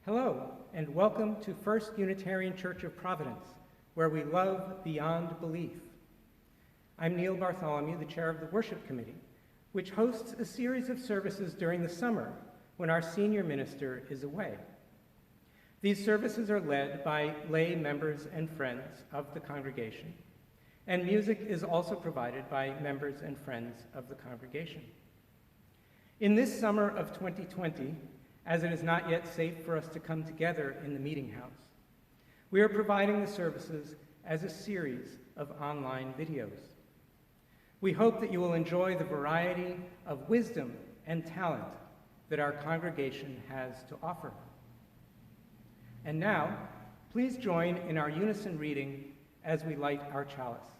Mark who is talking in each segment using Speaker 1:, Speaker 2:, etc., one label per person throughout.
Speaker 1: Hello, and welcome to First Unitarian Church of Providence, where we love beyond belief. I'm Neil Bartholomew, the chair of the Worship Committee, which hosts a series of services during the summer when our senior minister is away. These services are led by lay members and friends of the congregation, and music is also provided by members and friends of the congregation. In this summer of 2020, as it is not yet safe for us to come together in the meeting house, we are providing the services as a series of online videos. We hope that you will enjoy the variety of wisdom and talent that our congregation has to offer. And now, please join in our unison reading as we light our chalice.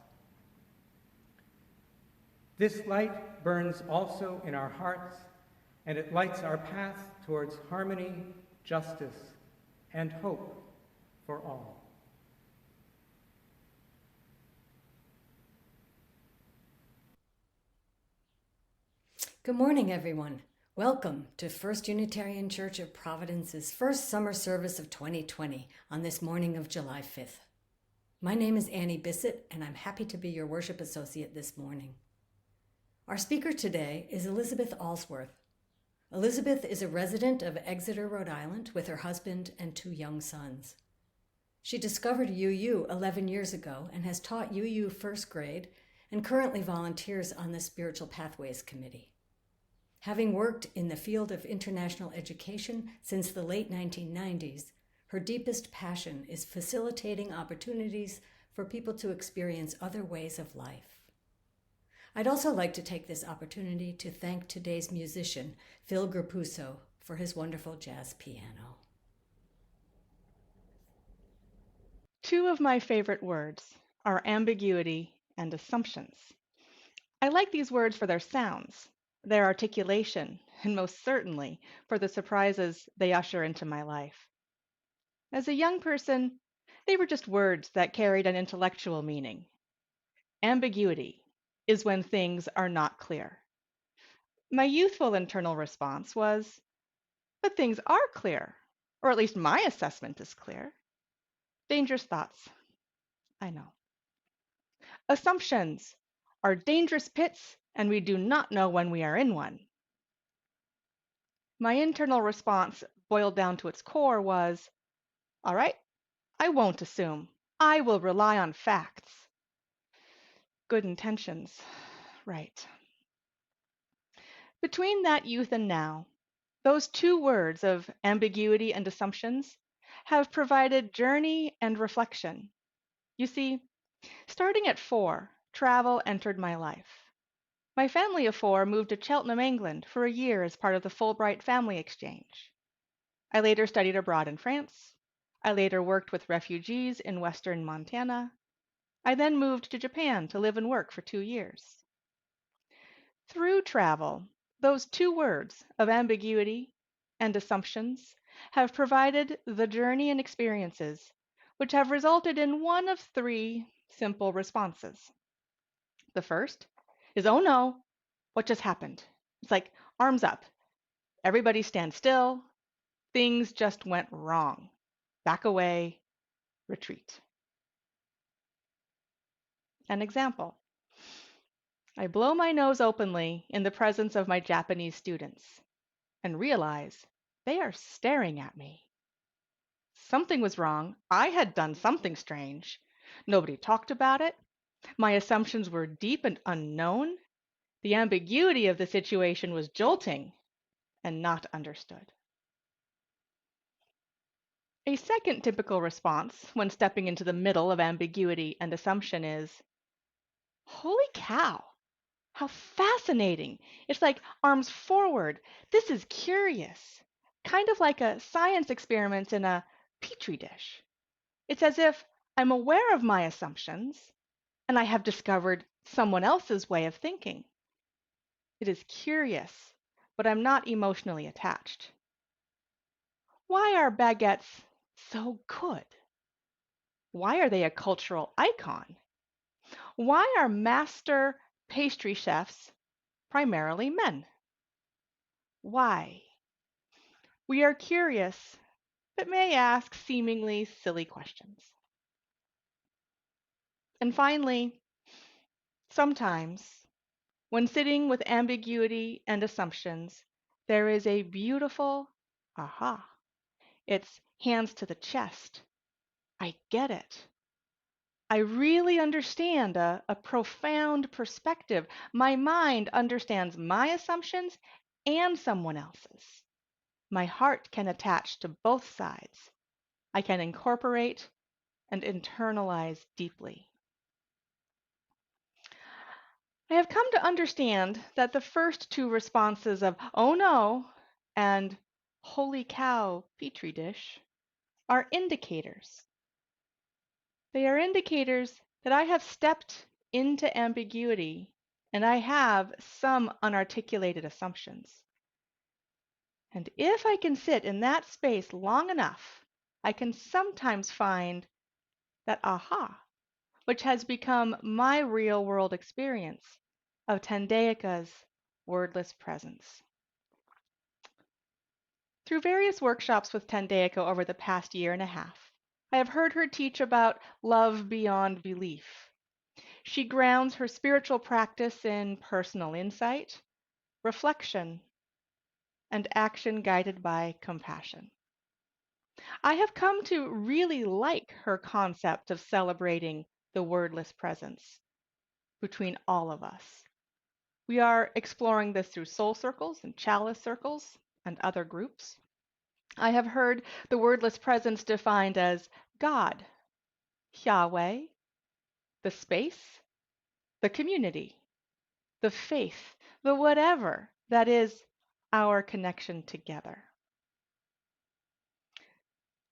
Speaker 1: This light burns also in our hearts, and it lights our path towards harmony, justice, and hope for all.
Speaker 2: Good morning, everyone. Welcome to First Unitarian Church of Providence's first summer service of 2020 on this morning of July 5th. My name is Annie Bissett, and I'm happy to be your worship associate this morning. Our speaker today is Elizabeth Allsworth. Elizabeth is a resident of Exeter, Rhode Island, with her husband and 2 young sons. She discovered UU 11 years ago and has taught UU first grade and currently volunteers on the Spiritual Pathways Committee. Having worked in the field of international education since the late 1990s, her deepest passion is facilitating opportunities for people to experience other ways of life. I'd also like to take this opportunity to thank today's musician, Phil Grapuso, for his wonderful jazz piano.
Speaker 3: Two of my favorite words are ambiguity and assumptions. I like these words for their sounds, their articulation, and most certainly for the surprises they usher into my life. As a young person, they were just words that carried an intellectual meaning. Ambiguity is when things are not clear. My youthful internal response was, but things are clear, or at least my assessment is clear. Dangerous thoughts, I know. Assumptions are dangerous pits, and we do not know when we are in one. My internal response boiled down to its core was, all right, I won't assume. I will rely on facts. Good intentions, right. Between that youth and now, those 2 words of ambiguity and assumptions have provided journey and reflection. You see, starting at 4, travel entered my life. My family of 4 moved to Cheltenham, England for a year as part of the Fulbright Family Exchange. I later studied abroad in France. I later worked with refugees in western Montana. I then moved to Japan to live and work for 2 years. Through travel, those 2 words of ambiguity and assumptions have provided the journey and experiences which have resulted in one of 3 simple responses. The first is, oh no, what just happened? It's like arms up. Everybody stand still. Things just went wrong. Back away, retreat. An example. I blow my nose openly in the presence of my Japanese students and realize they are staring at me. Something was wrong. I had done something strange. Nobody talked about it. My assumptions were deep and unknown. The ambiguity of the situation was jolting and not understood. A second typical response when stepping into the middle of ambiguity and assumption is, holy cow, how fascinating. It's like arms forward. This is curious. Kind of like a science experiment in a petri dish. It's as if I'm aware of my assumptions and I have discovered someone else's way of thinking. It is curious, but I'm not emotionally attached. Why are baguettes so good? Why are they a cultural icon? Why are master pastry chefs primarily men? Why? We are curious but may ask seemingly silly questions. And finally, sometimes, when sitting with ambiguity and assumptions, there is a beautiful aha. It's hands to the chest. I get it. I really understand a profound perspective. My mind understands my assumptions and someone else's. My heart can attach to both sides. I can incorporate and internalize deeply. I have come to understand that the first two responses of, oh no, and holy cow, petri dish, are indicators. They are indicators that I have stepped into ambiguity and I have some unarticulated assumptions. And if I can sit in that space long enough, I can sometimes find that aha, which has become my real world experience of Tandeika's wordless presence. Through various workshops with Tandeika over the past year and a half, I have heard her teach about love beyond belief. She grounds her spiritual practice in personal insight, reflection, and action guided by compassion. I have come to really like her concept of celebrating the wordless presence between all of us. We are exploring this through soul circles and chalice circles and other groups. I have heard the wordless presence defined as God, Yahweh, the space, the community, the faith, the whatever that is our connection together.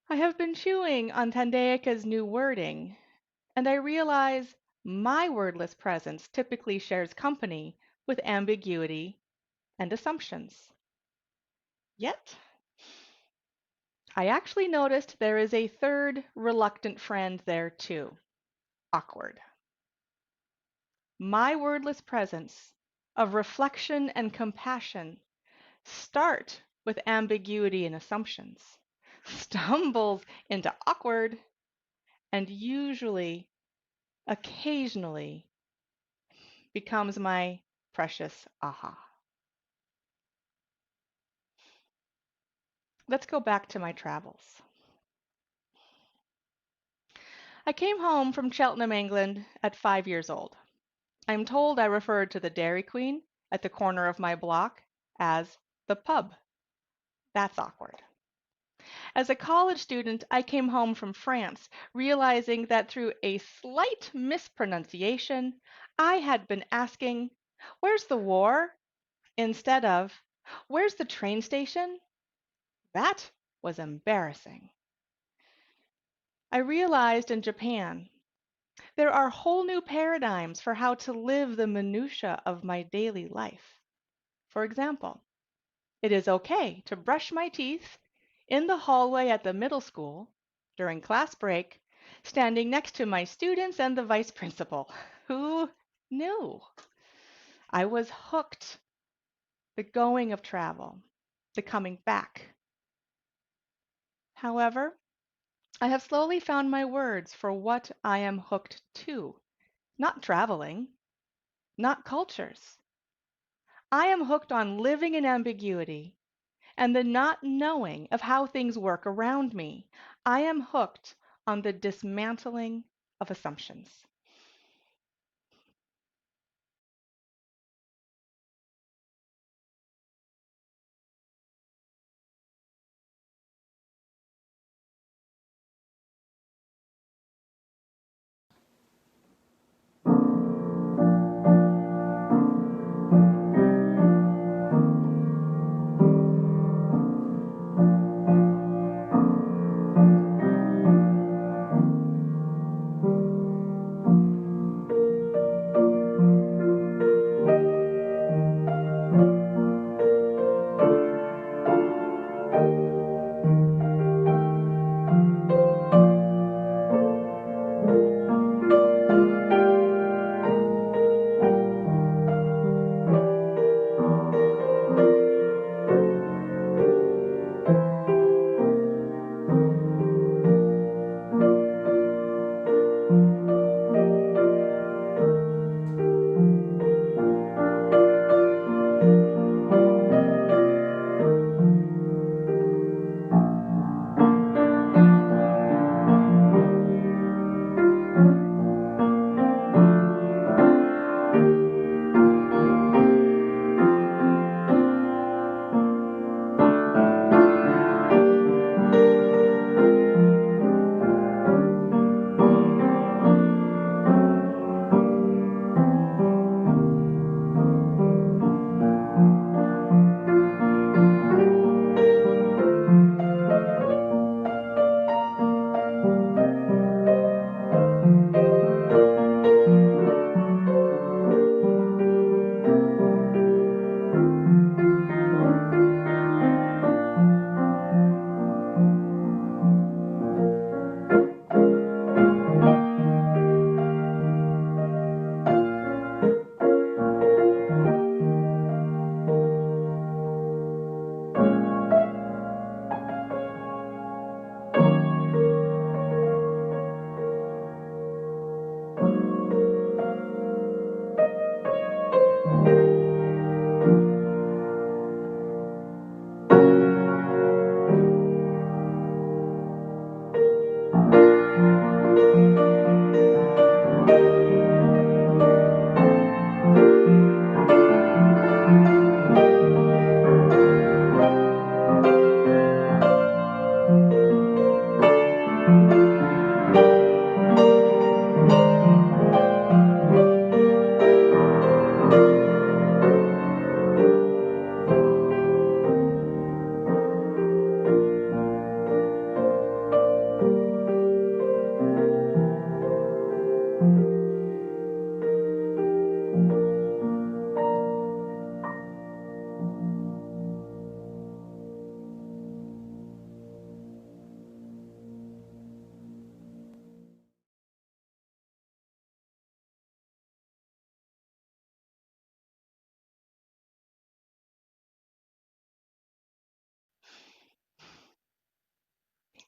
Speaker 3: I have been chewing on Tandeika's new wording, and I realize my wordless presence typically shares company with ambiguity and assumptions. Yet, I actually noticed there is a third reluctant friend there too, awkward. My wordless presence of reflection and compassion start with ambiguity and assumptions, stumbles into awkward, and usually, occasionally, becomes my precious aha. Let's go back to my travels. I came home from Cheltenham, England at 5 years old. I'm told I referred to the Dairy Queen at the corner of my block as the pub. That's awkward. As a college student, I came home from France, realizing that through a slight mispronunciation, I had been asking, "Where's the war?" instead of, "Where's the train station?" That was embarrassing. I realized in Japan there are whole new paradigms for how to live the minutiae of my daily life. For example, it is okay to brush my teeth in the hallway at the middle school during class break, standing next to my students and the vice principal. Who knew? I was hooked. The going of travel, the coming back. However, I have slowly found my words for what I am hooked to. Not traveling, not cultures. I am hooked on living in ambiguity and the not knowing of how things work around me. I am hooked on the dismantling of assumptions.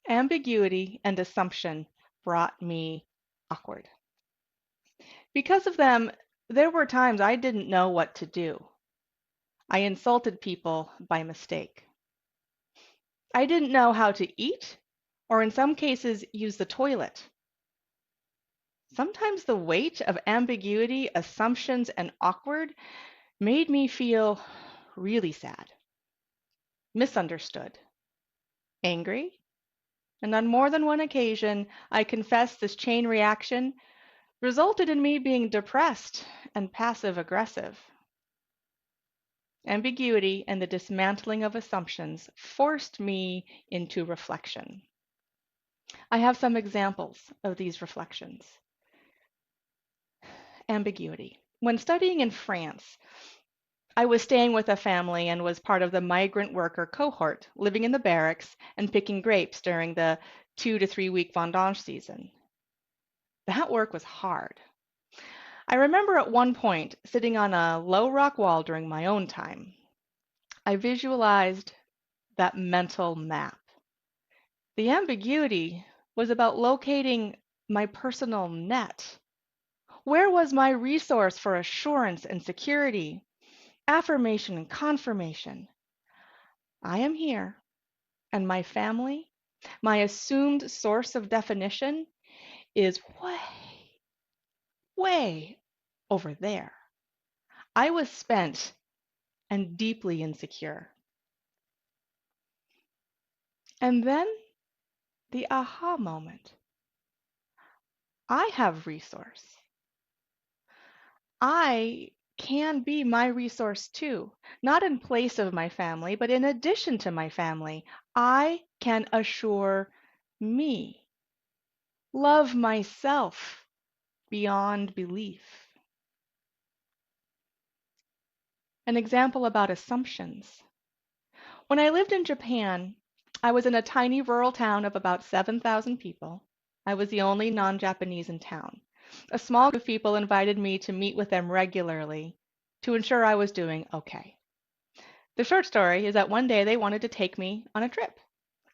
Speaker 3: Ambiguity and assumption brought me awkward. Because of them, there were times I didn't know what to do. I insulted people by mistake. I didn't know how to eat, or in some cases, use the toilet. Sometimes the weight of ambiguity, assumptions, and awkward made me feel really sad, misunderstood, angry, and on more than one occasion, I confess this chain reaction resulted in me being depressed and passive aggressive. Ambiguity and the dismantling of assumptions forced me into reflection. I have some examples of these reflections. Ambiguity. When studying in France, I was staying with a family and was part of the migrant worker cohort, living in the barracks and picking grapes during the 2 to 3 week vendange season. That work was hard. I remember at one point sitting on a low rock wall during my own time. I visualized that mental map. The ambiguity was about locating my personal net. Where was my resource for assurance and security, affirmation and confirmation? I am here, and my family, my assumed source of definition, is way over there. I was spent and deeply insecure. And then the aha moment. I have resource. I can be my resource too, not in place of my family, but in addition to my family. I can assure me, love myself beyond belief. An example about assumptions. When I lived in Japan, I was in a tiny rural town of about 7,000 people. I was the only non-Japanese in town. A small group of people invited me to meet with them regularly to ensure I was doing okay. The short story is that one day they wanted to take me on a trip.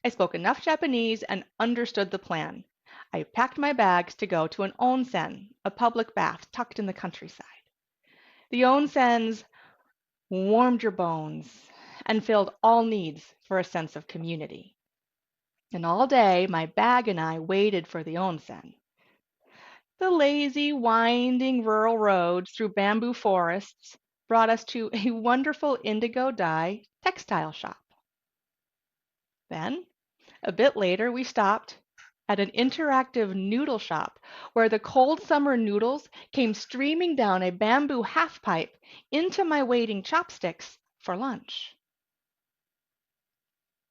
Speaker 3: I spoke enough Japanese and understood the plan. I packed my bags to go to an onsen, a public bath tucked in the countryside. The onsens warmed your bones and filled all needs for a sense of community. And all day, my bag and I waited for the onsen. The lazy, winding rural roads through bamboo forests brought us to a wonderful indigo dye textile shop. Then, a bit later, we stopped at an interactive noodle shop where the cold summer noodles came streaming down a bamboo half pipe into my waiting chopsticks for lunch.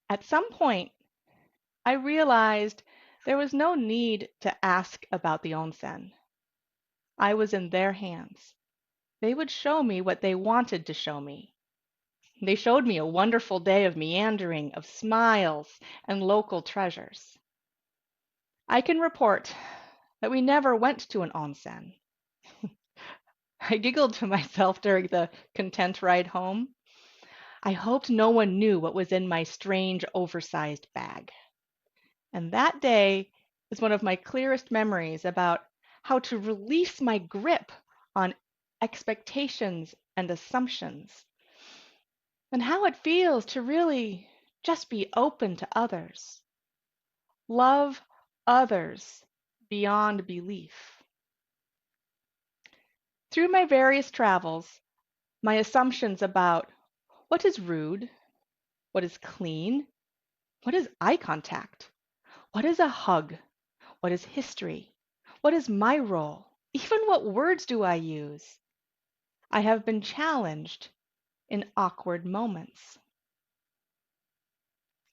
Speaker 3: At some point, I realized there was no need to ask about the onsen. I was in their hands. They would show me what they wanted to show me. They showed me a wonderful day of meandering, of smiles, and local treasures. I can report that we never went to an onsen. I giggled to myself during the content ride home. I hoped no one knew what was in my strange, oversized bag. And that day is one of my clearest memories about how to release my grip on expectations and assumptions, and how it feels to really just be open to others. Love others beyond belief. Through my various travels, my assumptions about what is rude, what is clean, what is eye contact, what is a hug, what is history, what is my role, even what words do I use, I have been challenged in awkward moments.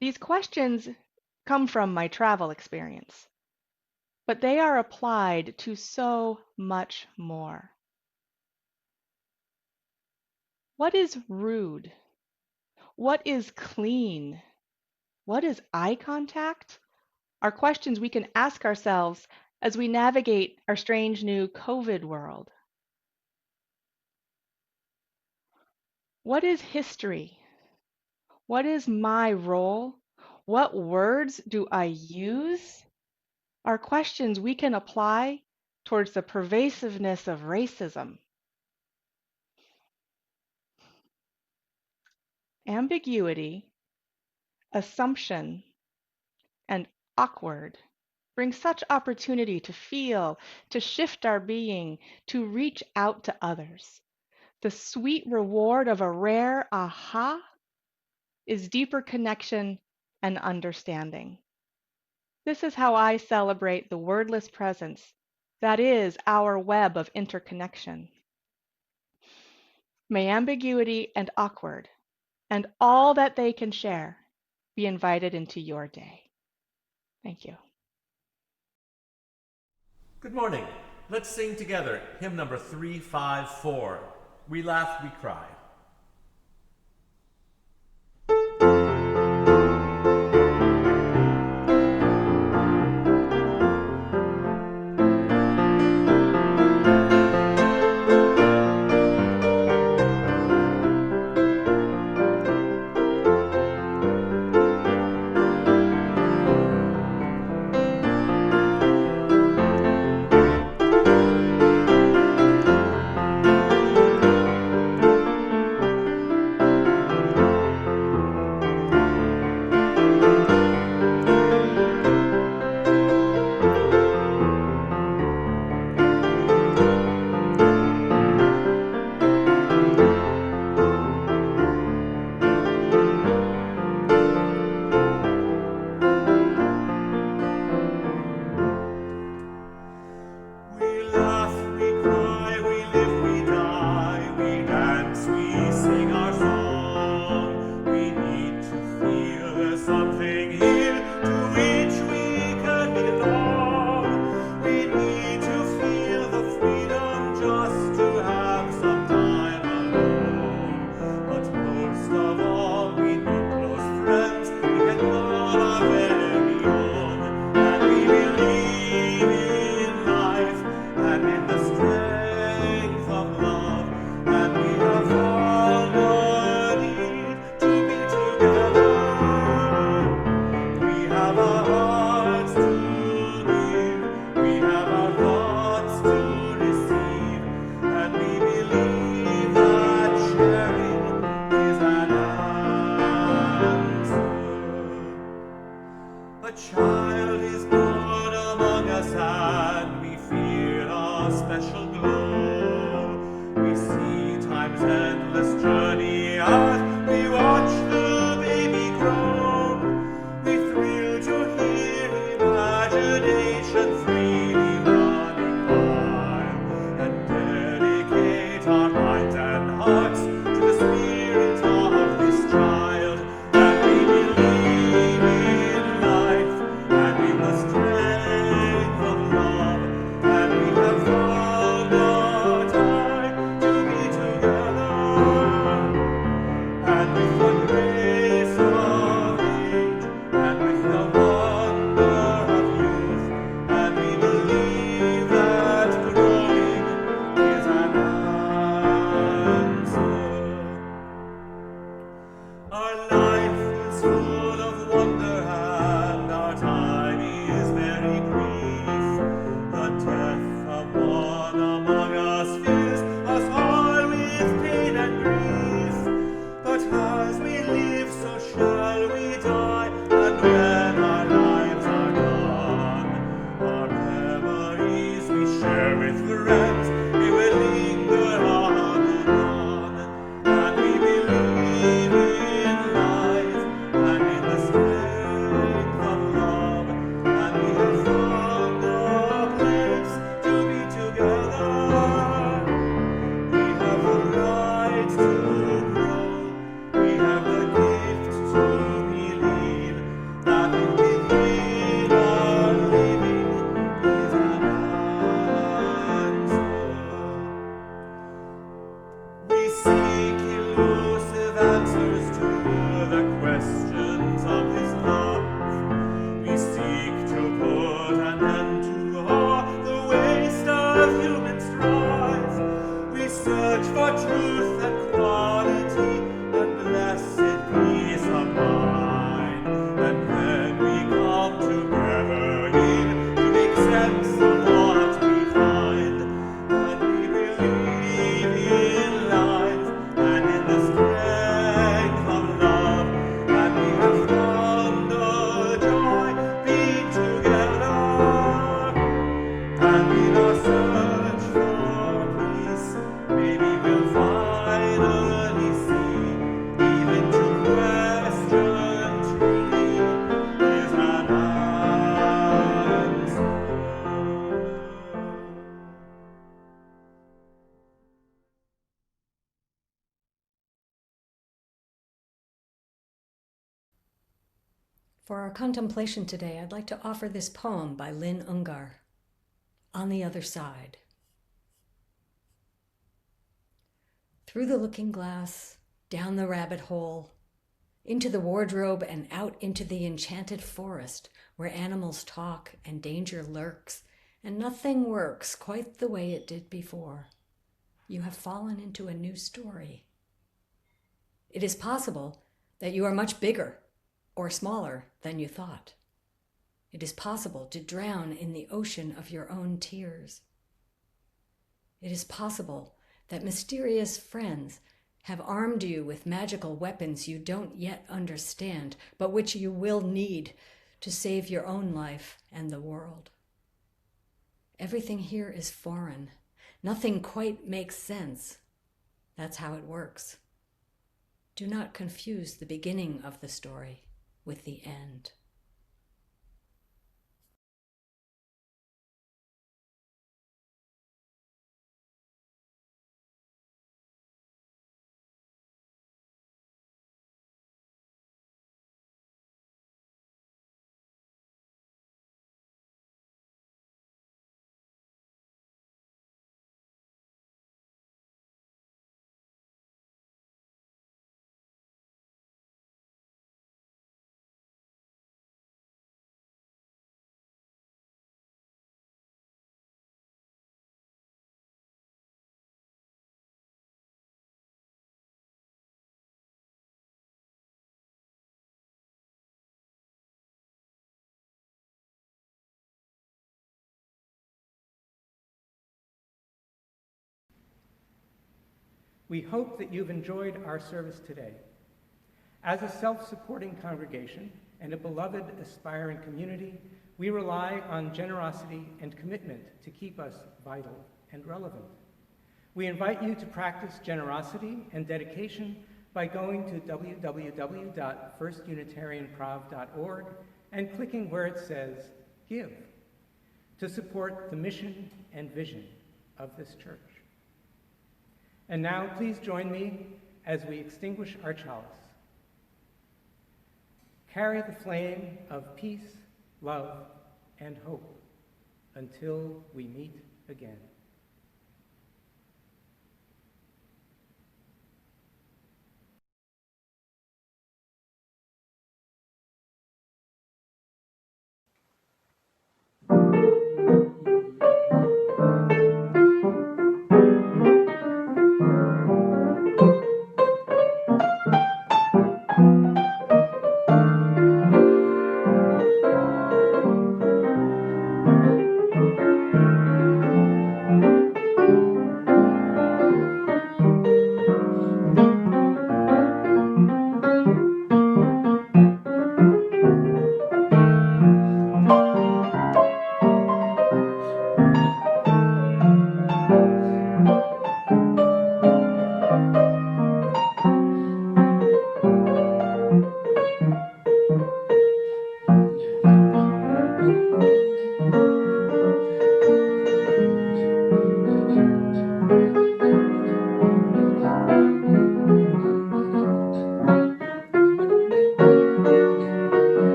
Speaker 3: These questions come from my travel experience, but they are applied to so much more. What is rude? What is clean? What is eye contact? Are questions we can ask ourselves as we navigate our strange new COVID world. What is history? What is my role? What words do I use? Are questions we can apply towards the pervasiveness of racism. Ambiguity, assumption, and awkward bring such opportunity to feel, to shift our being, to reach out to others. The sweet reward of a rare aha is deeper connection and understanding. This is how I celebrate the wordless presence that is our web of interconnection. May ambiguity and awkward and all that they can share be invited into your day. Thank you.
Speaker 4: Good morning. Let's sing together hymn number 354. We laugh, we cry.
Speaker 5: And
Speaker 2: For our contemplation today, I'd like to offer this poem by Lynn Ungar, On the Other Side. Through the looking glass, down the rabbit hole, into the wardrobe and out into the enchanted forest where animals talk and danger lurks and nothing works quite the way it did before. You have fallen into a new story. It is possible that you are much bigger or smaller than you thought. It is possible to drown in the ocean of your own tears. It is possible that mysterious friends have armed you with magical weapons you don't yet understand, but which you will need to save your own life and the world. Everything here is foreign. Nothing quite makes sense. That's how it works. Do not confuse the beginning of the story with the end.
Speaker 1: We hope that you've enjoyed our service today. As a self-supporting congregation and a beloved, aspiring community, we rely on generosity and commitment to keep us vital and relevant. We invite you to practice generosity and dedication by going to www.firstunitarianprov.org and clicking where it says Give to support the mission and vision of this church. And now please join me as we extinguish our chalice. Carry the flame of peace, love, and hope until we meet again.